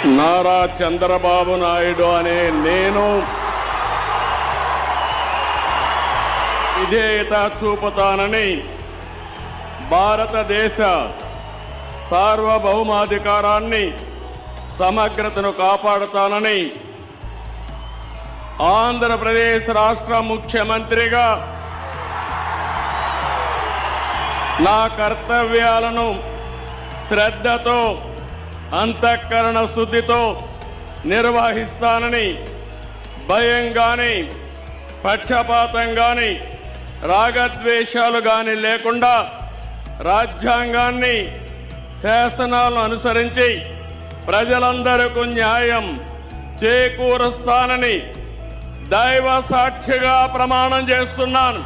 నారా చంద్రబాబు నాయుడు అనే నేను విధేయత చూపుతానని, భారతదేశ సార్వభౌమాధికారాన్ని సమగ్రతను కాపాడుతానని ఆంధ్రప్రదేశ్ రాష్ట్ర ముఖ్యమంత్రిగా నా కర్తవ్యాలను శ్రద్ధతో అంతఃకరణ శుద్ధితో నిర్వహిస్తానని, భయం గాని పక్షపాతం గాని రాగద్వేషాలు గాని లేకుండా రాజ్యాంగాన్ని శాసనాలను అనుసరించి ప్రజలందరికీ న్యాయం చేకూరుస్తానని దైవ సాక్షిగా ప్రమాణం చేస్తున్నాను.